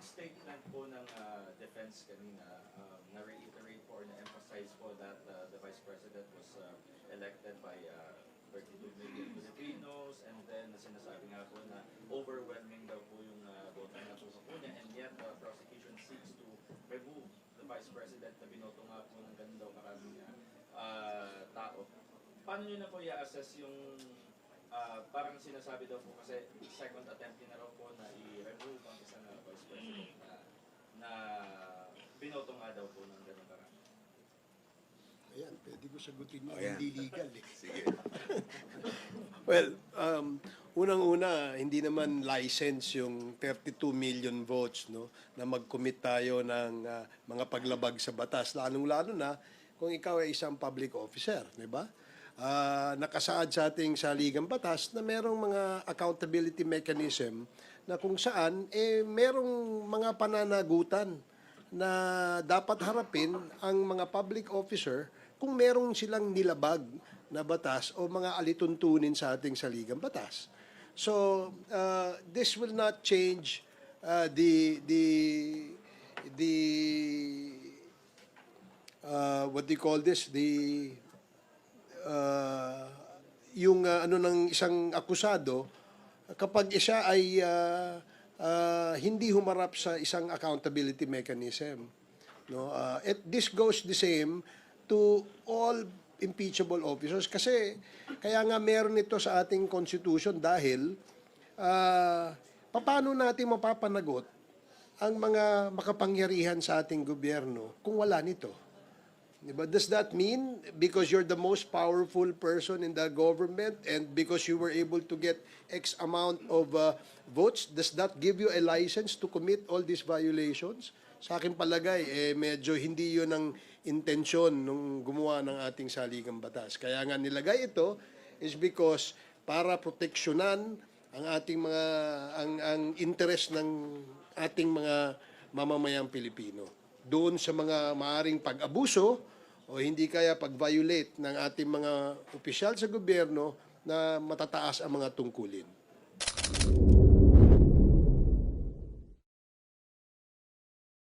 statement po ng defense kanina, na-reiterate po or na-emphasize po that the Vice President was elected by 32 million Filipinos, and then sinasabi nga po na overwhelming daw po yung boto na po niya, and yet the prosecution seeks to remove the Vice President na binoto nga po ng ganun daw karaming tao. Paano nyo na po i-assess yung parang sinasabi daw po kasi second attempt na raw po na i-remove ang isang Vice President na binoto nga daw po ng ganun karami? Ayan, pwede ko sagutin mo, Ayan. hindi legal eh. Sige. Well, unang-una, hindi naman license yung 32 million votes, no, na mag-commit tayo ng mga paglabag sa batas, lalong-lalo na kung ikaw ay isang public officer, di ba? Nakasaad sa ating saligang batas na merong mga accountability mechanism na kung saan merong mga pananagutan na dapat harapin ang mga public officer kung merong silang nilabag na batas o mga alituntunin sa ating saligang batas. So, this will not change what do you call this? Yung ano ng isang akusado kapag siya ay hindi humarap sa isang accountability mechanism, no? This goes the same to all impeachable officers kasi kaya nga meron ito sa ating constitution dahil paano natin mapapanagot ang mga makapangyarihan sa ating gobyerno kung wala nito? Diba? Does that mean because you're the most powerful person in the government and because you were able to get X amount of votes, does that give you a license to commit all these violations? Sa akin palagay, medyo hindi yun ang intensyon nung gumawa ng ating saligang batas. Kaya nga nilagay ito is because para proteksyonan ang ating mga ang interest ng ating mga mamamayang Pilipino doon sa mga maaring pag-abuso o hindi kaya pag-violate ng ating mga opisyal sa gobyerno na matataas ang mga tungkulin.